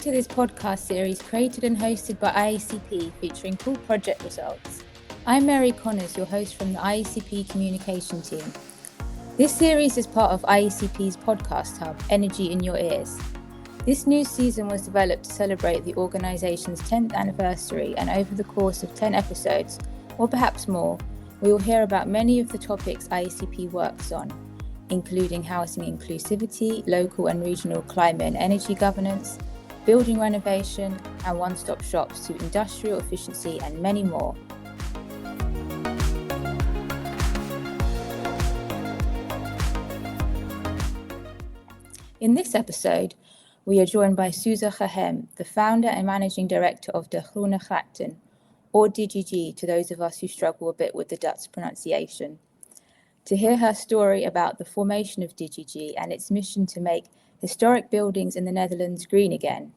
to this podcast series created and hosted by IEECP featuring cool project results. I'm Mary Connors, your host from the IEECP communication team. This series is part of IEECP's podcast hub, Energy in Your Ears. This new season was developed to celebrate the organisation's 10th anniversary, and over the course of 10 episodes, or perhaps more, we will hear about many of the topics IEECP works on, including housing inclusivity, local and regional climate and energy governance, building renovation, and one-stop shops to industrial efficiency and many more. In this episode, we are joined by Suze Gehem, the founder and managing director of the Groene Grachten, or DGG to those of us who struggle a bit with the Dutch pronunciation, to hear her story about the formation of DGG and its mission to make historic buildings in the Netherlands green again.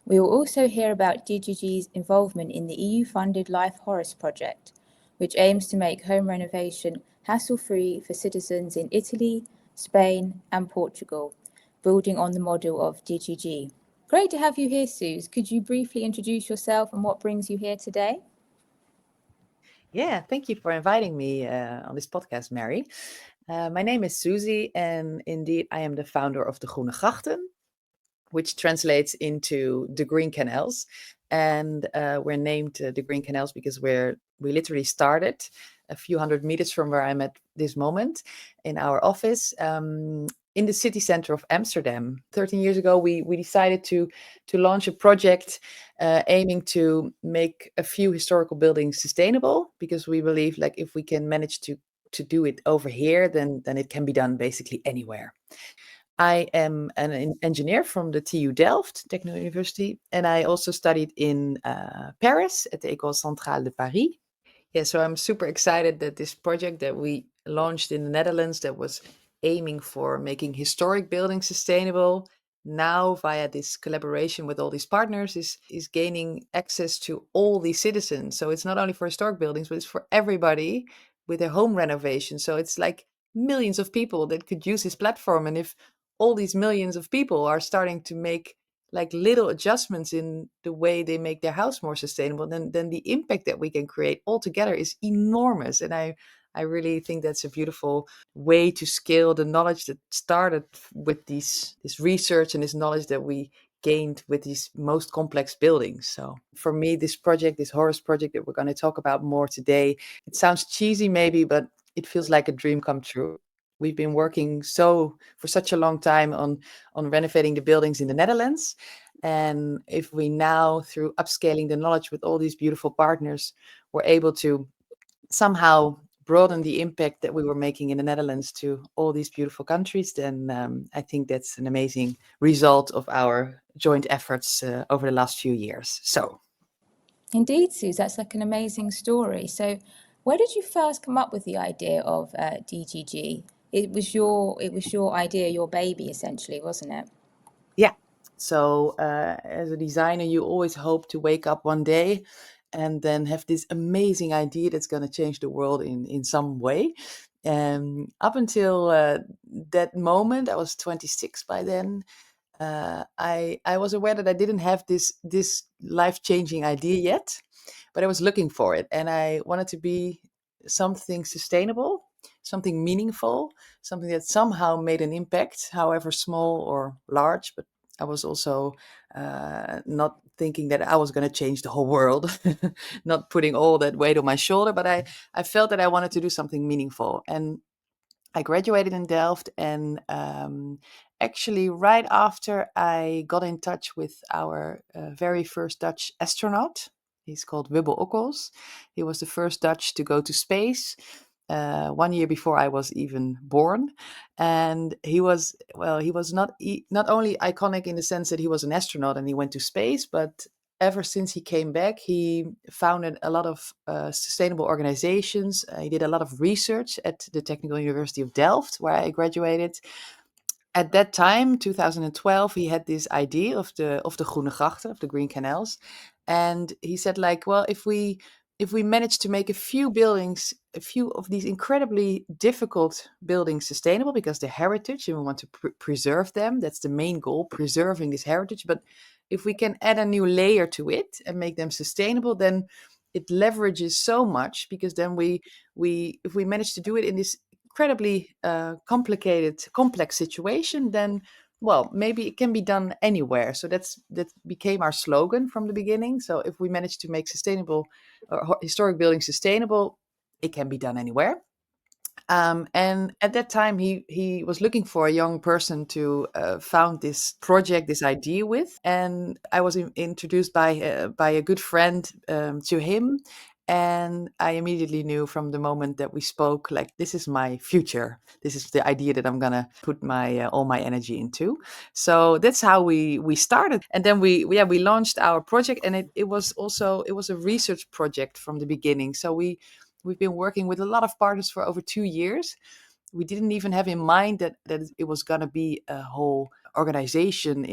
We will also hear about DGG's involvement in the EU-funded LIFE HORIS project, which aims to make home renovation hassle-free for citizens in Italy, Spain, and Portugal, building on the model of DGG. Great to have you here, Suze. Could you briefly introduce yourself and what brings you here today? Yeah, thank you for inviting me on this podcast, Mary. My name is Suze, and indeed I am the founder of the Groene Grachten, which translates into the Green Canals. And we're named the Green Canals because we literally started a few hundred meters from where I'm at this moment in our office in the city center of Amsterdam. 13 years ago, we decided to launch a project aiming to make a few historical buildings sustainable, because we believe like if we can manage to do it over here, then it can be done basically anywhere. I am an engineer from the TU Delft, Technical University, and I also studied in Paris at the École Centrale de Paris. Yeah, so I'm super excited that this project that we launched in the Netherlands that was aiming for making historic buildings sustainable, now via this collaboration with all these partners is gaining access to all these citizens. So it's not only for historic buildings, but it's for everybody with their home renovation. So it's like millions of people that could use this platform. And if all these millions of people are starting to make like little adjustments in the way they make their house more sustainable, then the impact that we can create altogether is enormous. And I really think that's a beautiful way to scale the knowledge that started with this research and this knowledge that we gained with these most complex buildings. So for me, this project, this HORIS project that we're going to talk about more today, it sounds cheesy maybe, but it feels like a dream come true. We've been working for such a long time on renovating the buildings in the Netherlands. And if we now, through upscaling the knowledge with all these beautiful partners, were able to somehow broaden the impact that we were making in the Netherlands to all these beautiful countries, then I think that's an amazing result of our joint efforts over the last few years. So, Indeed, Suze, that's like an amazing story. So where did you first come up with the idea of DGG? It was your idea, your baby, essentially, wasn't it? Yeah. So as a designer, you always hope to wake up one day and then have this amazing idea that's going to change the world in some way. Up until that moment, I was 26 by then. I was aware that I didn't have this life-changing idea yet, but I was looking for it, and I wanted to be something sustainable, something meaningful, something that somehow made an impact, however small or large. But I was also not thinking that I was going to change the whole world, not putting all that weight on my shoulder, but I felt that I wanted to do something meaningful. And I graduated in Delft, and actually right after I got in touch with our very first Dutch astronaut. He's called Wubbo Ockels. He was the first Dutch to go to space 1 year before I was even born. And he was not only iconic in the sense that he was an astronaut and he went to space, but ever since he came back, he founded a lot of sustainable organizations. He did a lot of research at the Technical University of Delft, where I graduated. At that time, 2012, he had this idea of the Groene Grachten, of the Green Canals, and he said, like, well, if we manage to make a few of these incredibly difficult buildings sustainable, because they're heritage and we want to preserve them, that's the main goal, preserving this heritage, but if we can add a new layer to it and make them sustainable, then it leverages so much, because then we if we manage to do it in this incredibly complex situation, then well, maybe it can be done anywhere. So that became our slogan from the beginning. So if we manage to make sustainable or historic buildings sustainable, it can be done anywhere. And at that time, he was looking for a young person to found this project, this idea with. And I was introduced by a good friend to him. And I immediately knew from the moment that we spoke, like, this is my future. This is the idea that I'm gonna put my all my energy into. So that's how we started. And then we launched our project, and it was a research project from the beginning. So we've been working with a lot of partners for over 2 years. We didn't even have in mind that it was going to be a whole organization.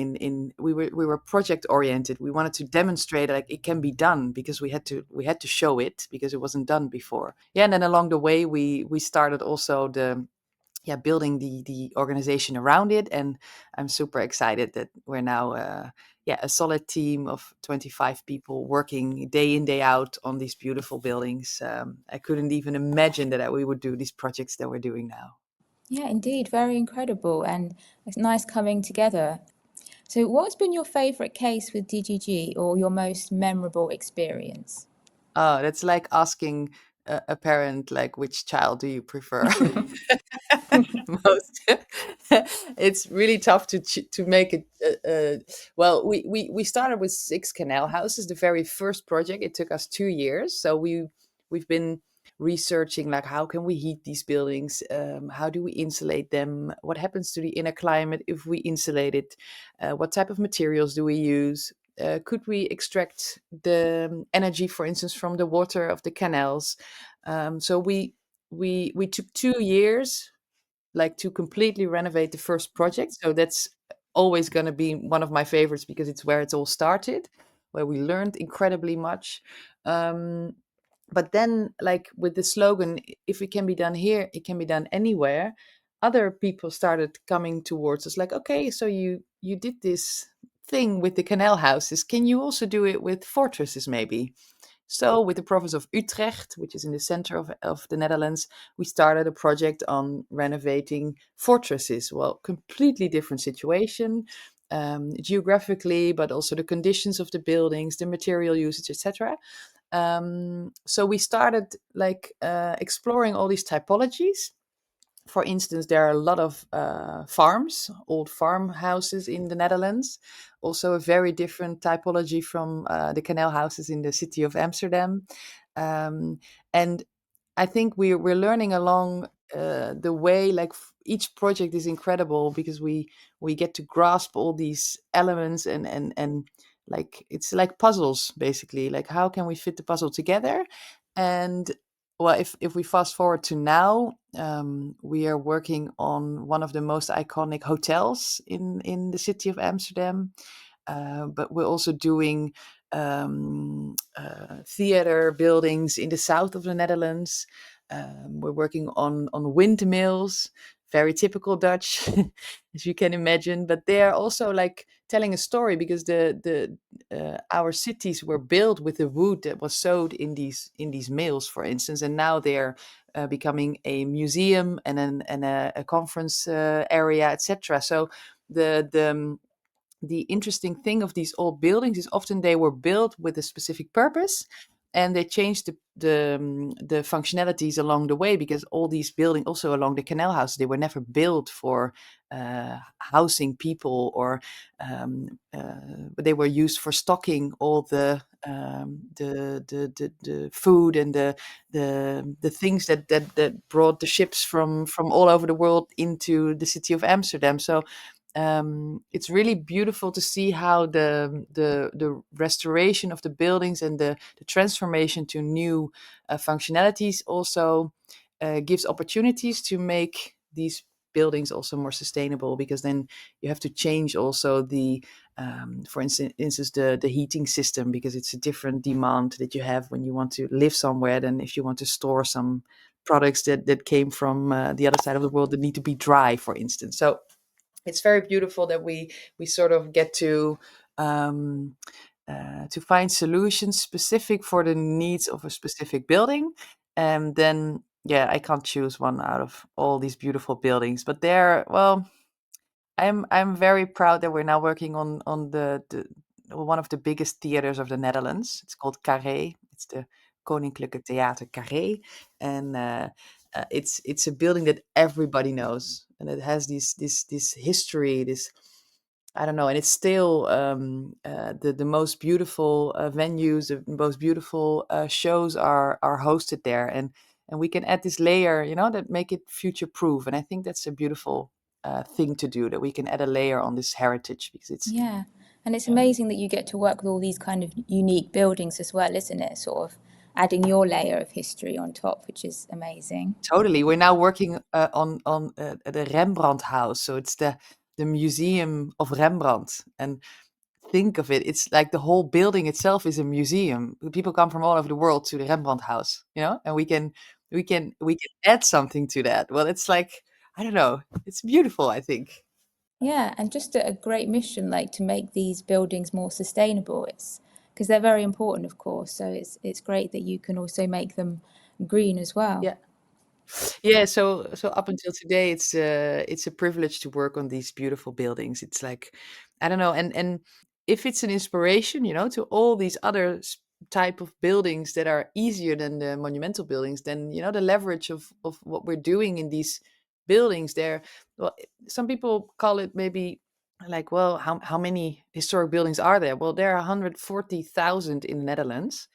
We were project oriented. We wanted to demonstrate like it can be done, because we had to show it, because it wasn't done before. Yeah, and then along the way we started also building the organization around it. And I'm super excited that we're now a solid team of 25 people working day in, day out on these beautiful buildings. I couldn't even imagine that we would do these projects that we're doing now. Yeah, indeed, very incredible, and it's nice coming together. So what's been your favorite case with DGG, or your most memorable experience? Oh, that's like asking a parent, like, which child do you prefer most? It's really tough to make it. Well, we started with 6 canal houses, the very first project. It took us 2 years. So we've been researching, like, how can we heat these buildings? How do we insulate them? What happens to the inner climate if we insulate it? What type of materials do we use? Could we extract the energy, for instance, from the water of the canals? So we took 2 years, like, to completely renovate the first project. So that's always going to be one of my favorites, because it's where it all started, where we learned incredibly much. Um, but then, like, with the slogan, if it can be done here, it can be done anywhere. Other people started coming towards us, like, okay, so you did this thing with the canal houses. Can you also do it with fortresses, maybe? So, with the province of Utrecht, which is in the center of the Netherlands, we started a project on renovating fortresses. Well, completely different situation, geographically, but also the conditions of the buildings, the material usage, etc. So we started, like, exploring all these typologies. For instance, there are a lot of farms, old farmhouses in the Netherlands. Also, a very different typology from the canal houses in the city of Amsterdam. Um, and I think we're learning along the way. Like, each project is incredible, because we get to grasp all these elements, and like, it's like puzzles, basically. Like, how can we fit the puzzle together? And well, if we fast forward to now, we are working on one of the most iconic hotels in the city of Amsterdam. But we're also doing theater buildings in the south of the Netherlands. We're working on windmills, very typical Dutch, as you can imagine. But they are also, like, telling a story, because the our cities were built with the wood that was sewed in these mills, for instance, and now they're becoming a museum and a conference area, etc. So the interesting thing of these old buildings is often they were built with a specific purpose, and they changed the functionalities along the way, because all these buildings, also along the canal houses, they were never built for housing people, or but they were used for stocking all the food and the things that brought the ships from all over the world into the city of Amsterdam. So it's really beautiful to see how the restoration of the buildings and the transformation to new functionalities also gives opportunities to make these buildings also more sustainable, because then you have to change also for instance, the heating system, because it's a different demand that you have when you want to live somewhere than if you want to store some products that came from the other side of the world that need to be dry, for instance. So it's very beautiful that we sort of get to to find solutions specific for the needs of a specific building. And then, yeah, I can't choose one out of all these beautiful buildings, but they're, well, I'm very proud that we're now working on the one of the biggest theaters of the Netherlands. It's called Carré. It's the Koninklijke Theater Carré, and it's a building that everybody knows, and it has this history, this, I don't know, and it's still the most beautiful venues, the most beautiful shows are hosted there, and we can add this layer, that make it future proof, and I think that's a beautiful thing to do, that we can add a layer on this heritage, because it's Yeah. And it's amazing that you get to work with all these kind of unique buildings as well, isn't it? Sort of adding your layer of history on top, which is amazing. totally. We're now working on the Rembrandt House, so it's the museum of Rembrandt, and think of it, it's like the whole building itself is a museum. People come from all over the world to the Rembrandt House, and we can add something to that. Well, it's like, I don't know, it's beautiful, I think. Yeah, and just a great mission, like to make these buildings more sustainable. It's because they're very important, of course. So it's great that you can also make them green as well. Yeah. Yeah, so up until today, it's a privilege to work on these beautiful buildings. It's like, I don't know, and if it's an inspiration, to all these other type of buildings that are easier than the monumental buildings, then the leverage of what we're doing in these buildings there. Well, some people call it maybe like, well, how many historic buildings are there? Well, there are 140,000 in the Netherlands,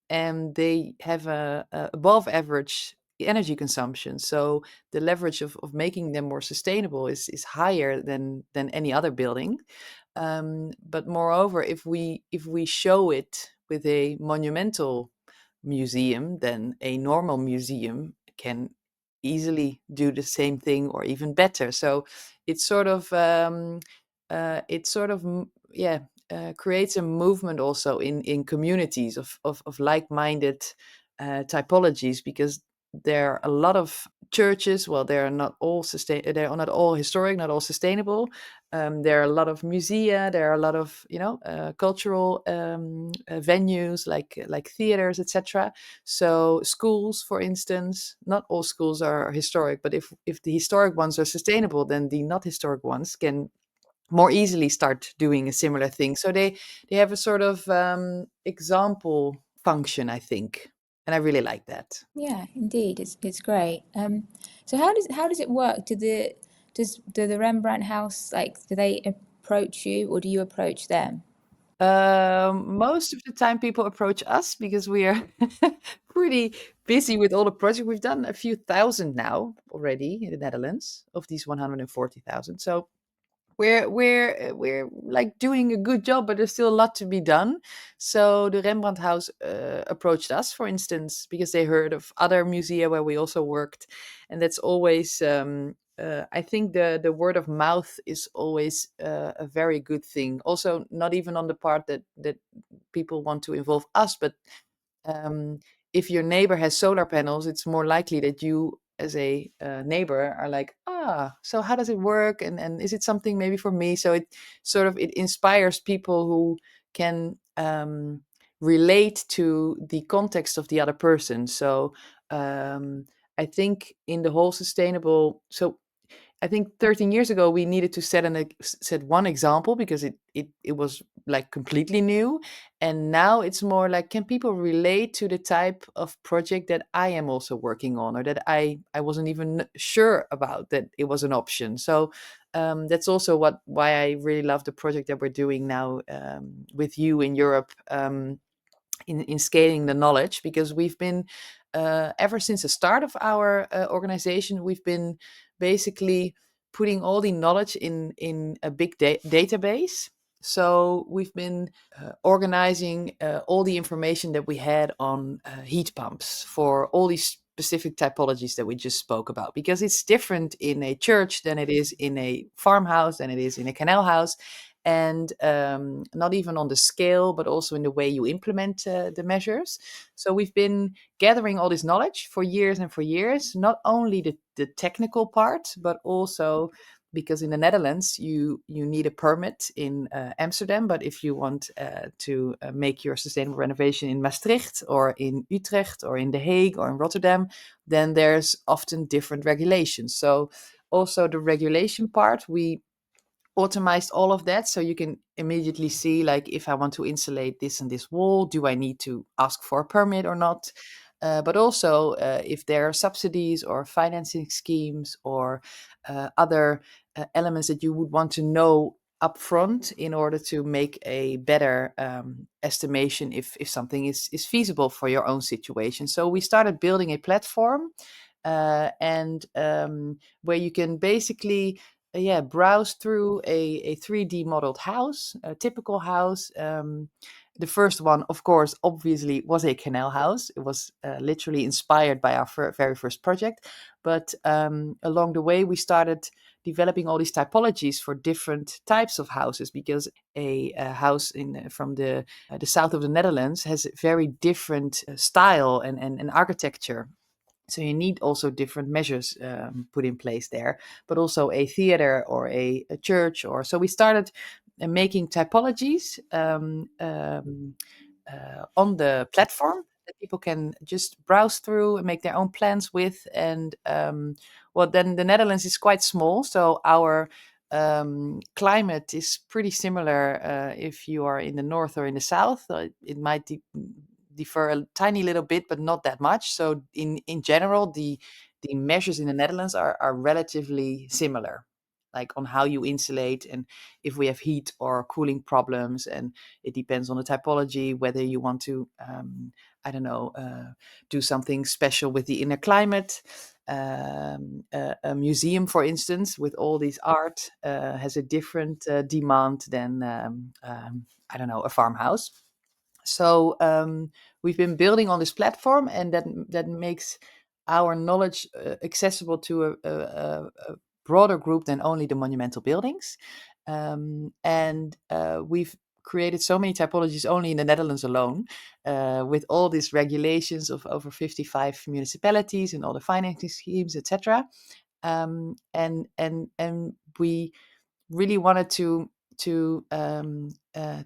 and they have a above average energy consumption. So the leverage of making them more sustainable is higher than any other building. But moreover, if we show it with a monumental museum, then a normal museum can easily do the same thing or even better. So it's sort of yeah, creates a movement also in communities of like-minded typologies, because there are a lot of churches. Well, they're not all they're not all historic, not all sustainable. There are a lot of musea, there are a lot of cultural venues like theaters, etc. So schools, for instance, not all schools are historic, but if the historic ones are sustainable, then the not historic ones can more easily start doing a similar thing. So they have a sort of example function, I think, and I really like that. Yeah, indeed, it's great. So how does it work? Do the Rembrandt House, like, do they approach you or do you approach them? Most of the time, people approach us because we are pretty busy with all the projects. We've done a few thousand now already in the Netherlands of these 140,000. So we're like doing a good job, but there's still a lot to be done. So the Rembrandt House approached us, for instance, because they heard of other musea where we also worked, and that's always. I think the word of mouth is always a very good thing. Also, not even on the part that people want to involve us, but um, if your neighbor has solar panels, it's more likely that you, as a neighbor, are like, so how does it work? And is it something maybe for me? So it inspires people who can relate to the context of the other person. So um, I think in the whole sustainable, so I think 13 years ago we needed to set one example, because it was like completely new, and now it's more like, can people relate to the type of project that I am also working on, or that I wasn't even sure about that it was an option. So that's also why I really love the project that we're doing now with you in Europe. In scaling the knowledge, because we've been ever since the start of our organization, we've been basically putting all the knowledge in a big database. So we've been organizing all the information that we had on heat pumps for all these specific typologies that we just spoke about, because it's different in a church than it is in a farmhouse, than it is in a canal house, and not even on the scale, but also in the way you implement the measures. So we've been gathering all this knowledge for years and for years, not only the technical part, but also because in the Netherlands you need a permit in Amsterdam, but if you want to make your sustainable renovation in Maastricht or in Utrecht or in The Hague or in Rotterdam, then there's often different regulations. So also the regulation part, we automized all of that, so you can immediately see, like, if I want to insulate this and this wall, do I need to ask for a permit or not? But also, if there are subsidies or financing schemes or other elements that you would want to know upfront in order to make a better estimation if something is feasible for your own situation. So we started building a platform, and where you can basically browse through a 3D modeled house, a typical house. The first one, of course, obviously was a canal house. It was literally inspired by our very first project. But along the way, we started developing all these typologies for different types of houses, because a house from the south of the Netherlands has a very different style and architecture. So you need also different measures put in place there, but also a theater or a church. Or so we started making typologies on the platform that people can just browse through and make their own plans with. And well, then the Netherlands is quite small, so our climate is pretty similar if you are in the north or in the south. It might differ a tiny little bit, but not that much. So in general, the measures in the Netherlands are relatively similar, like on how you insulate and if we have heat or cooling problems. And it depends on the typology, whether you want to, I don't know, do something special with the inner climate. A museum, for instance, with all these art has a different demand than, I don't know, a farmhouse. So we've been building on this platform, and that makes our knowledge accessible to a broader group than only the monumental buildings. And we've created so many typologies only in the Netherlands alone, with all these regulations of over 55 municipalities and all the financing schemes, etc. And we really wanted to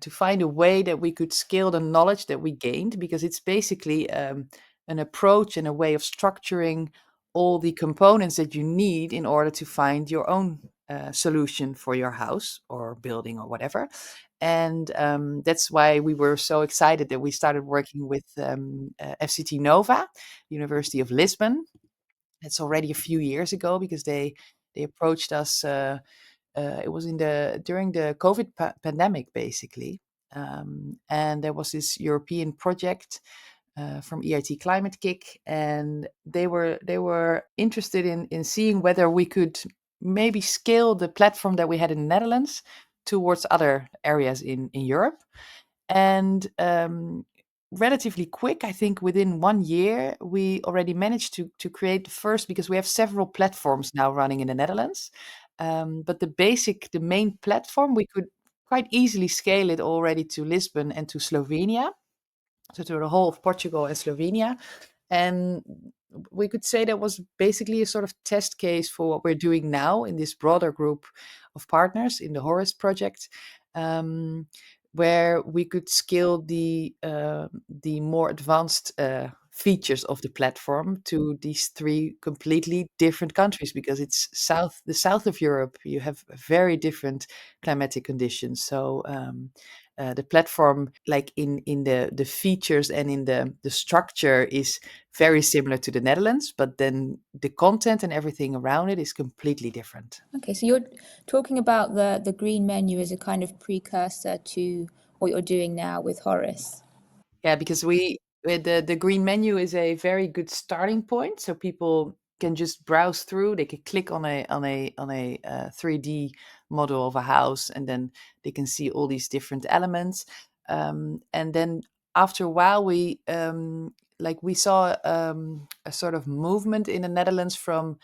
find a way that we could scale the knowledge that we gained, because it's basically an approach and a way of structuring all the components that you need in order to find your own solution for your house or building or whatever. And that's why we were so excited that we started working with FCT Nova, University of Lisbon. It's already a few years ago, because they approached us. It was during the COVID pandemic, basically, and there was this European project from EIT Climate Kick, and they were interested in seeing whether we could maybe scale the platform that we had in the Netherlands towards other areas in Europe. And relatively quick, I think within 1 year, we already managed to create the first, because we have several platforms now running in the Netherlands. But the main platform, we could quite easily scale it already to Lisbon and to Slovenia, so to the whole of Portugal and Slovenia. And we could say that was basically a sort of test case for what we're doing now in this broader group of partners in the HORIS project, um, where we could scale the more advanced features of the platform to these three completely different countries, because it's the south of Europe. You have very different climatic conditions. So the platform, like in the features and in the structure, is very similar to the Netherlands, but then the content and everything around it is completely different. Okay, so you're talking about the green menu as a kind of precursor to what you're doing now with Horace. Yeah, because the green menu is a very good starting point, so people can just browse through. They can click on a 3D model of a house, and then they can see all these different elements. And then after a while, we saw a sort of movement in the Netherlands from.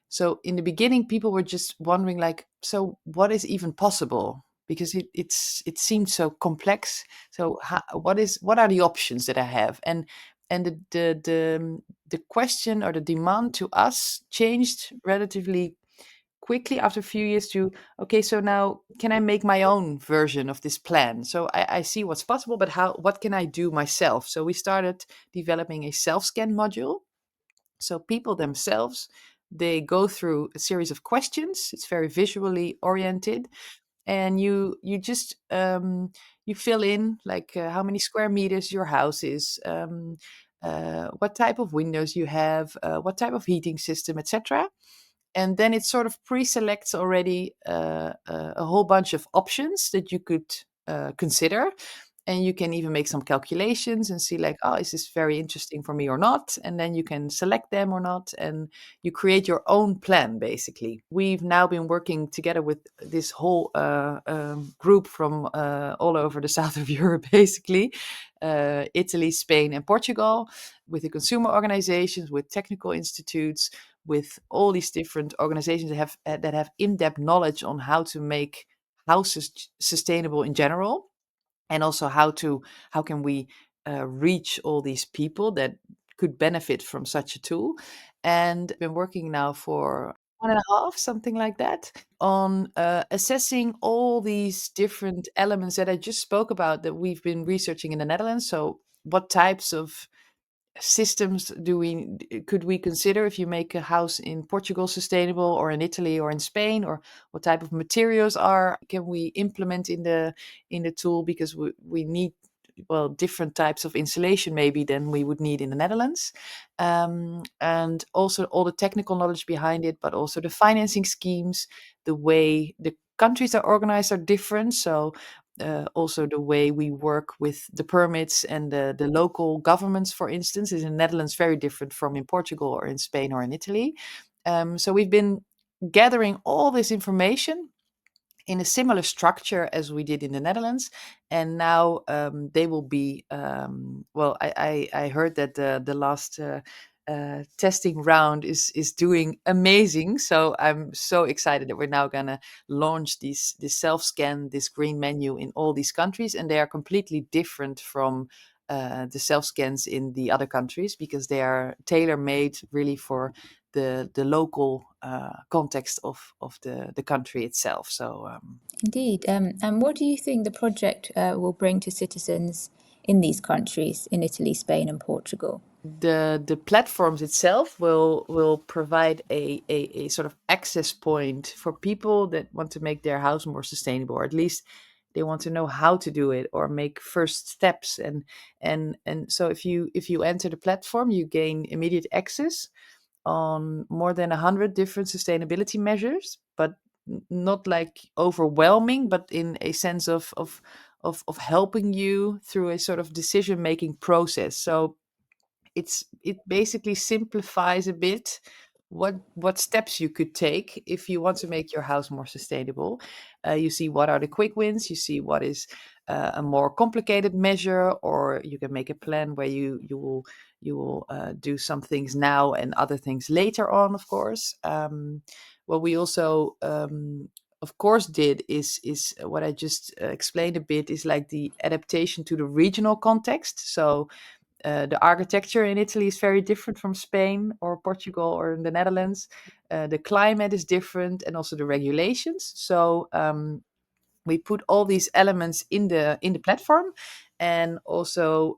So in the beginning, people were just wondering, like, so what is even possible? Because it seemed so complex. So what are the options that I have? And the question or the demand to us changed relatively quickly after a few years to, okay, so now can I make my own version of this plan? So I see what's possible, but what can I do myself? So we started developing a self-scan module. So people themselves, they go through a series of questions. It's very visually oriented, and you just you fill in like how many square meters your house is, what type of windows you have, what type of heating system, etc. And then it sort of pre-selects already a whole bunch of options that you could consider, and you can even make some calculations and see like, oh, is this very interesting for me or not, and then you can select them or not, and you create your own plan. Basically, we've now been working together with this whole group from all over the south of Europe, basically Italy, Spain, and Portugal, with the consumer organizations, with technical institutes, with all these different organizations that have in-depth knowledge on how to make houses sustainable in general, and also how can we reach all these people that could benefit from such a tool. And been working now for 1.5, something like that, on assessing all these different elements that I just spoke about that we've been researching in the Netherlands. So what types of systems could we consider if you make a house in Portugal sustainable, or in Italy, or in Spain, or what type of materials can we implement in the tool, because we need, well, different types of insulation maybe than we would need in the Netherlands, and also all the technical knowledge behind it, but also the financing schemes, the way the countries are organized are different. So also the way we work with the permits and the local governments, for instance, is in Netherlands very different from in Portugal or in Spain or in Italy. So we've been gathering all this information in a similar structure as we did in the Netherlands, and now they will be. Well, I heard that the last testing round is doing amazing, so I'm so excited that we're now gonna launch this self scan, this green menu in all these countries, and they are completely different from. The self scans in the other countries, because they are tailor made really for the local context of the country itself. So Indeed. And what do you think the project will bring to citizens in these countries, in Italy, Spain, and Portugal? the platforms itself will provide a sort of access point for people that want to make their house more sustainable, or at least they want to know how to do it or make first steps. And so if you enter the platform, you gain immediate access on more than 100 different sustainability measures, but not like overwhelming, but in a sense of helping you through a sort of decision making process. So it basically simplifies a bit what steps you could take if you want to make your house more sustainable. You see what are the quick wins. You see what is a more complicated measure, or you can make a plan where you will do some things now and other things later on. Of course, what we also of course did is what I just explained a bit, is like the adaptation to the regional context. So the architecture in Italy is very different from Spain or Portugal or in the Netherlands. The climate is different, and also the regulations. So we put all these elements in the platform, and also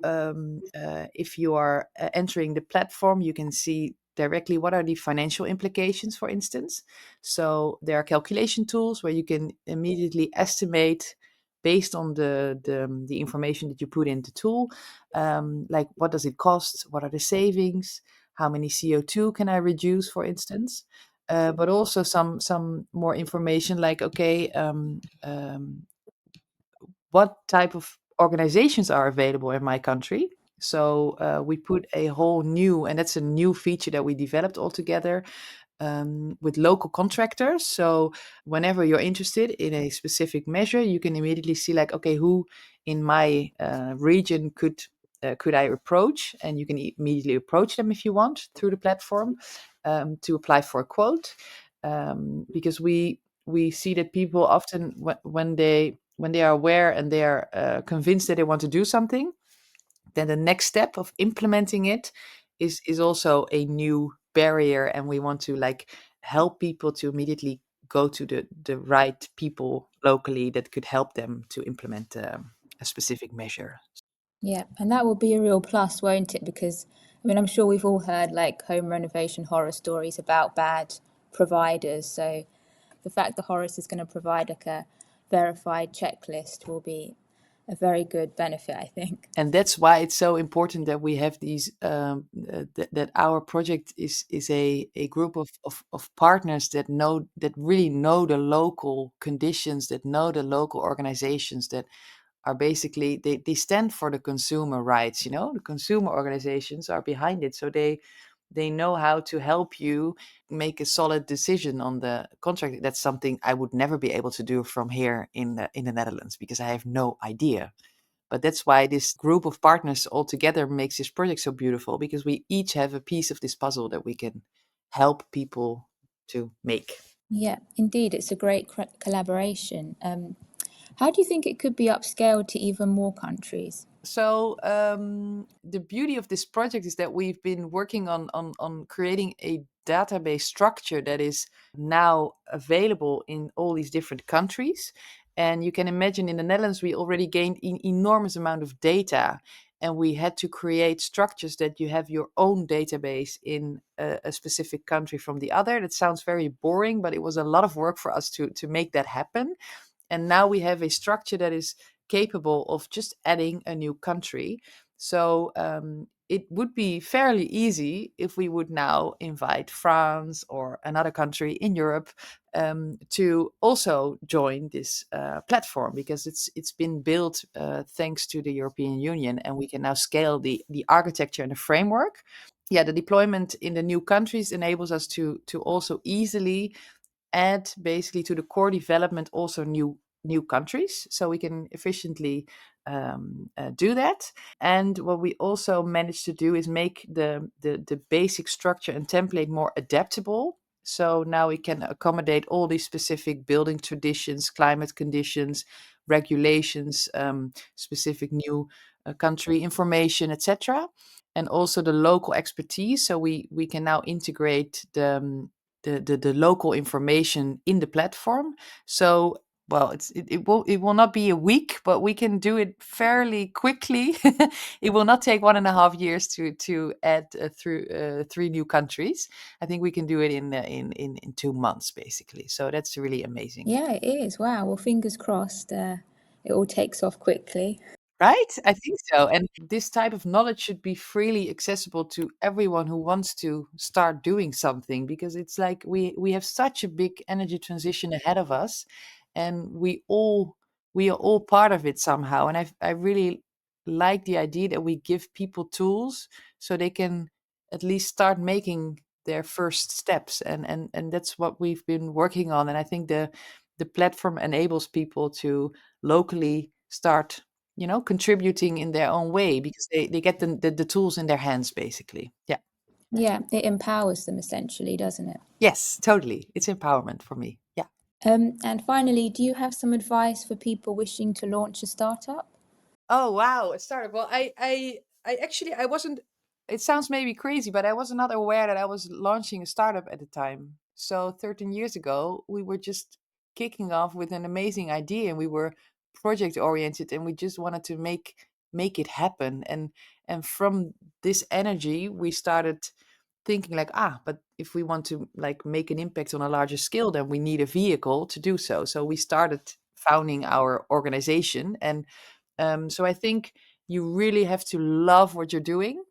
if you are entering the platform, you can see directly what are the financial implications, for instance. So there are calculation tools where you can immediately estimate, based on the information that you put in the tool, like what does it cost, what are the savings, how many CO2 can I reduce, for instance. But also some more information like, okay, what type of organizations are available in my country. So we put a whole new, and that's a new feature that we developed altogether, with local contractors. So whenever you're interested in a specific measure, you can immediately see like, okay, who in my region could I approach, and you can immediately approach them if you want through the platform, to apply for a quote, because we see that people often when they are aware and they are convinced that they want to do something, then the next step of implementing it is also a new barrier, and we want to like help people to immediately go to the right people locally that could help them to implement a specific measure. Yeah, and that will be a real plus, won't it? Because, I mean, I'm sure we've all heard like home renovation horror stories about bad providers. So the fact that Horace is going to provide like a verified checklist will be a very good benefit, I think. And that's why it's so important that we have these that our project is a group of partners that really know the local conditions, that know the local organizations, that are basically they stand for the consumer rights. The consumer organizations are behind it, so they know how to help you make a solid decision on the contract. That's something I would never be able to do from here in the Netherlands, because I have no idea. But that's why this group of partners all together makes this project so beautiful, because we each have a piece of this puzzle that we can help people to make. Yeah, indeed, it's a great collaboration. How do you think it could be upscaled to even more countries? So the beauty of this project is that we've been working on creating a database structure that is now available in all these different countries. And you can imagine, in the Netherlands, we already gained an enormous amount of data, and we had to create structures that you have your own database in a specific country from the other. That sounds very boring, but it was a lot of work for us to make that happen. And now we have a structure that is capable of just adding a new country. So it would be fairly easy if we would now invite France or another country in Europe to also join this platform, because it's been built thanks to the European Union, and we can now scale the architecture and the framework. Yeah, the deployment in the new countries enables us to also easily add, basically, to the core development also new countries, so we can efficiently do that. And what we also managed to do is make the basic structure and template more adaptable. So now we can accommodate all these specific building traditions, climate conditions, regulations, specific new country information, etc., and also the local expertise. So we can now integrate the local information in the platform. So, well, it will not be a week, but we can do it fairly quickly. It will not take 1.5 years to add through 3 new countries. I think we can do it in 2 months, basically. So that's really amazing. Yeah, it is. Wow. Well, fingers crossed, it all takes off quickly. Right? I think so. And this type of knowledge should be freely accessible to everyone who wants to start doing something, because it's like we have such a big energy transition ahead of us, and we are all part of it somehow. And I really like the idea that we give people tools so they can at least start making their first steps. And that's what we've been working on. And I think the platform enables people to locally start contributing in their own way, because they get the tools in their hands, basically. Yeah. Yeah, it empowers them essentially, doesn't it? Yes, totally. It's empowerment for me. Yeah. And finally, do you have some advice for people wishing to launch a startup? Oh wow, a startup. Well, I actually I wasn't. It sounds maybe crazy, but I was not aware that I was launching a startup at the time. So 13 years ago, we were just kicking off with an amazing idea, and we were project oriented, and we just wanted to make it happen. And from this energy, we started thinking like, but if we want to like make an impact on a larger scale, then we need a vehicle to do so. So we started founding our organization. And so I think you really have to love what you're doing,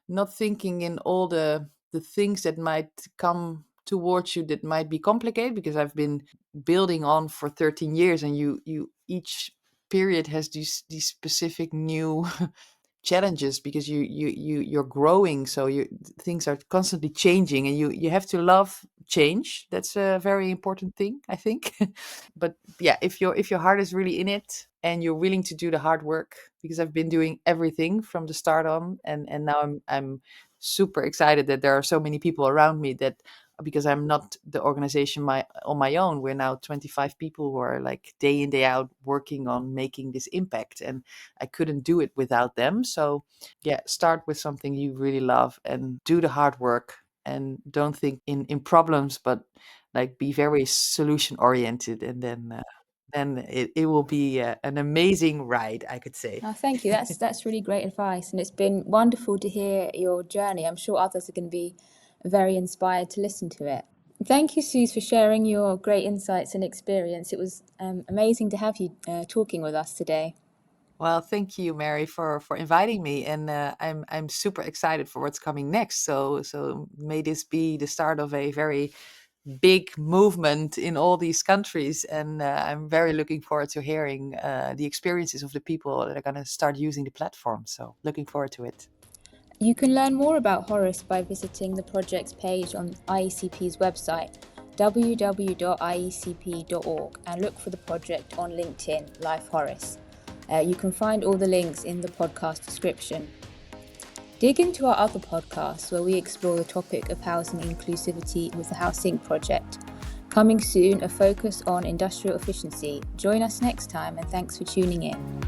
not thinking in all the things that might come towards you that might be complicated, because I've been building on for 13 years, and you each period has these specific new challenges, because you're growing, so things are constantly changing, and you have to love change. That's a very important thing, I think. But yeah, if your heart is really in it and you're willing to do the hard work, because I've been doing everything from the start on, and now I'm super excited that there are so many people around me, that because I'm not the organization on my own. We're now 25 people who are like day in, day out working on making this impact, and I couldn't do it without them. So yeah, start with something you really love and do the hard work, and don't think in problems, but like be very solution oriented, and then it will be an amazing ride, I could say. Oh, thank you. That's really great advice, and it's been wonderful to hear your journey. I'm sure others are going to be very inspired to listen to it. Thank you, Suze, for sharing your great insights and experience. It was amazing to have you talking with us today. Well, thank you, Mary, for inviting me, and I'm super excited for what's coming next. So may this be the start of a very big movement in all these countries, and I'm very looking forward to hearing the experiences of the people that are going to start using the platform. So looking forward to it. You can learn more about Horis by visiting the project's page on IECP's website, www.iecp.org, and look for the project on LinkedIn, Life Horis. You can find all the links in the podcast description. Dig into our other podcasts where we explore the topic of housing inclusivity with the Housing Project. Coming soon, a focus on industrial efficiency. Join us next time, and thanks for tuning in.